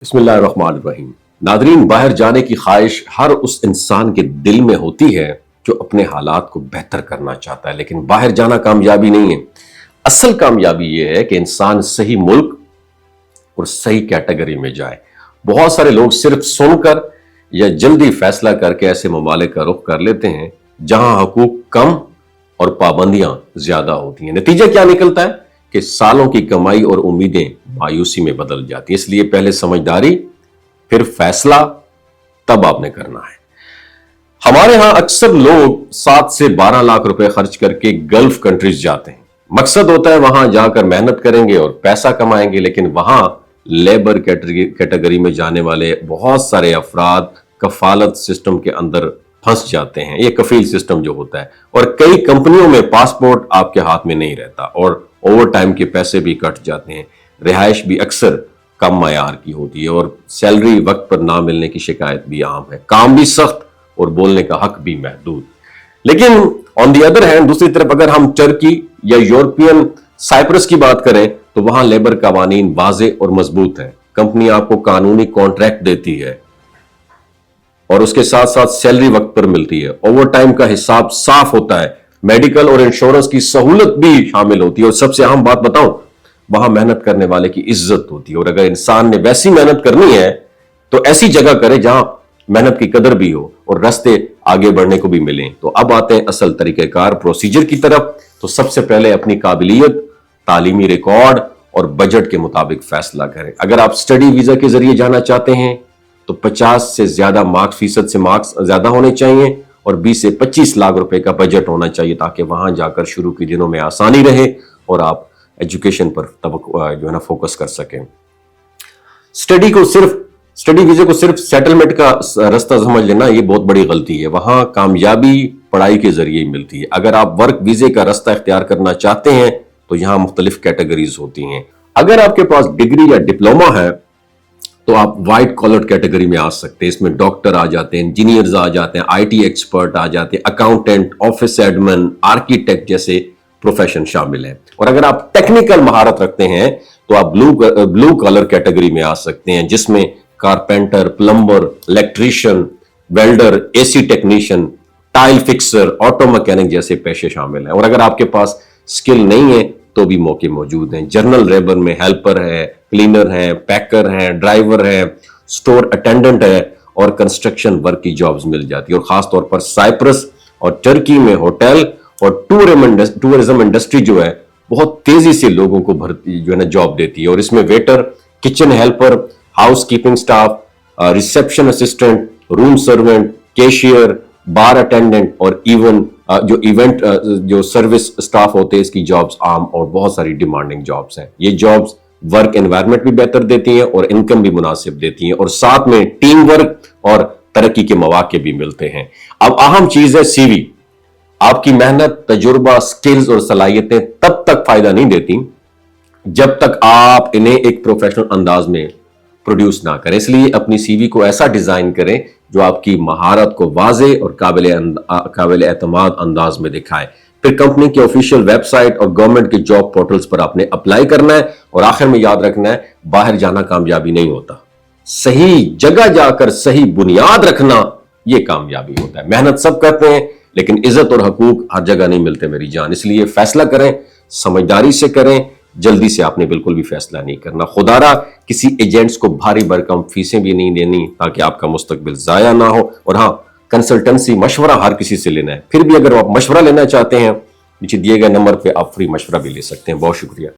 بسم اللہ الرحمن الرحیم۔ ناظرین، باہر جانے کی خواہش ہر اس انسان کے دل میں ہوتی ہے جو اپنے حالات کو بہتر کرنا چاہتا ہے، لیکن باہر جانا کامیابی نہیں ہے۔ اصل کامیابی یہ ہے کہ انسان صحیح ملک اور صحیح کیٹیگری میں جائے۔ بہت سارے لوگ صرف سن کر یا جلدی فیصلہ کر کے ایسے ممالک کا رخ کر لیتے ہیں جہاں حقوق کم اور پابندیاں زیادہ ہوتی ہیں۔ نتیجہ کیا نکلتا ہے کہ سالوں کی کمائی اور امیدیں مایوسی میں بدل جاتی ہیں۔ اس لیے پہلے سمجھداری، پھر فیصلہ، تب آپ نے کرنا ہے۔ ہمارے ہاں اکثر لوگ 7 سے 12 لاکھ روپے خرچ کر کے گلف کنٹریز جاتے ہیں۔ مقصد ہوتا ہے وہاں جا کر محنت کریں گے اور پیسہ کمائیں گے، لیکن وہاں لیبر کیٹیگری میں جانے والے بہت سارے افراد کفالت سسٹم کے اندر پھنس جاتے ہیں۔ یہ کفیل سسٹم جو ہوتا ہے، اور کئی کمپنیوں میں پاسپورٹ آپ کے ہاتھ میں نہیں رہتا اور اوور ٹائم کے پیسے بھی کٹ جاتے ہیں۔ رہائش بھی اکثر کم معیار کی ہوتی ہے اور سیلری وقت پر نہ ملنے کی شکایت بھی عام ہے۔ کام بھی سخت اور بولنے کا حق بھی محدود۔ لیکن آن دی ادر ہینڈ، دوسری طرف اگر ہم ٹرکی یا یورپین سائپرس کی بات کریں تو وہاں لیبر قوانین واضح اور مضبوط ہیں۔ کمپنی آپ کو قانونی کانٹریکٹ دیتی ہے اور اس کے ساتھ ساتھ سیلری وقت پر ملتی ہے۔ اوور ٹائم کا حساب صاف ہوتا ہے، میڈیکل اور انشورنس کی سہولت بھی شامل ہوتی ہے، اور سب سے اہم بات بتاؤں، وہاں محنت کرنے والے کی عزت ہوتی ہے۔ اور اگر انسان نے ویسی محنت کرنی ہے تو ایسی جگہ کرے جہاں محنت کی قدر بھی ہو اور راستے آگے بڑھنے کو بھی ملیں۔ تو اب آتے ہیں اصل طریقہ کار پروسیجر کی طرف۔ تو سب سے پہلے اپنی قابلیت، تعلیمی ریکارڈ اور بجٹ کے مطابق فیصلہ کریں۔ اگر آپ سٹڈی ویزا کے ذریعے جانا چاہتے ہیں تو 50 سے زیادہ فیصد سے مارکس زیادہ ہونے چاہیے اور 20 سے 25 لاکھ روپے کا بجٹ ہونا چاہیے، تاکہ وہاں جا کر شروع کے دنوں میں آسانی رہے اور آپ ایجوکیشن پر فوکس کر سکیں۔ سٹڈی ویزے کو صرف سیٹلمنٹ کا راستہ سمجھ لینا یہ بہت بڑی غلطی ہے۔ وہاں کامیابی پڑھائی کے ذریعے ہی ملتی ہے۔ اگر آپ ورک ویزے کا راستہ اختیار کرنا چاہتے ہیں تو یہاں مختلف کیٹیگریز ہوتی ہیں۔ اگر آپ کے پاس ڈگری یا ڈپلومہ ہے تو آپ وائٹ کالر کیٹیگری میں آ سکتے ہیں۔ اس میں ڈاکٹر آ جاتے ہیں، انجینئرز آ جاتے ہیں، آئی ٹی ایکسپرٹ آ جاتے ہیں، اکاؤنٹنٹ، آفس ایڈمن، آرکیٹیکٹ جیسے پروفیشن شامل ہیں۔ اور اگر آپ ٹیکنیکل مہارت رکھتے ہیں تو آپ بلو کالر کیٹیگری میں آ سکتے ہیں، جس میں carpenter, plumber, electrician, welder, A C technician, tile fixer, auto mechanic جیسے پیشے شامل ہیں۔ اور اگر آپ کے پاس سکل نہیں ہے تو بھی موقع موجود ہیں۔ جنرل لیبر میں ہیلپر ہے، کلینر ہے، پیکر ہے، ڈرائیور ہے، سٹور اٹینڈنٹ ہے، اور کنسٹرکشن ورک کی جابز مل جاتی ہے۔ اور خاص طور پر سائپرس اور ٹرکی میں ہوٹل اور ٹورزم انڈسٹری جو ہے بہت تیزی سے لوگوں کو جاب دیتی ہے، اور اس میں waiter, kitchen helper, housekeeping staff, reception assistant, room servant, cashier, bar attendant اور ایون جو ایونٹ جو سروس سٹاف ہوتے ہیں، اس کی جابز عام اور بہت ساری ڈیمانڈنگ جابز ہیں۔ یہ جابز ورک انوائرمنٹ بھی بہتر دیتی ہیں اور انکم بھی مناسب دیتی ہیں، اور ساتھ میں ٹیم ورک اور ترقی کے مواقع بھی ملتے ہیں۔ اب اہم چیز ہے سی وی۔ آپ کی محنت، تجربہ، سکلز اور صلاحیتیں تب تک فائدہ نہیں دیتی جب تک آپ انہیں ایک پروفیشنل انداز میں پروڈیوس نہ کریں۔ اس لیے اپنی سی وی کو ایسا ڈیزائن کریں جو آپ کی مہارت کو واضح اور قابل اعتماد انداز میں دکھائے۔ پھر کمپنی کے آفیشیل ویب سائٹ اور گورنمنٹ کے جاب پورٹلز پر آپ نے اپلائی کرنا ہے، اور آخر میں یاد رکھنا ہے، باہر جانا کامیابی نہیں ہوتا، صحیح جگہ جا کر صحیح بنیاد رکھنا یہ کامیابی ہوتا ہے۔ محنت سب کرتے ہیں لیکن عزت اور حقوق ہر جگہ نہیں ملتے میری جان۔ اس لیے فیصلہ کریں، سمجھداری سے کریں، جلدی سے آپ نے بالکل بھی فیصلہ نہیں کرنا۔ خدارا کسی ایجنٹس کو بھاری بھرکم فیسیں بھی نہیں دینی تاکہ آپ کا مستقبل ضائع نہ ہو۔ اور ہاں، کنسلٹنسی مشورہ ہر کسی سے لینا ہے۔ پھر بھی اگر آپ مشورہ لینا چاہتے ہیں، نیچے دیے گئے نمبر پہ آپ فری مشورہ بھی لے سکتے ہیں۔ بہت شکریہ۔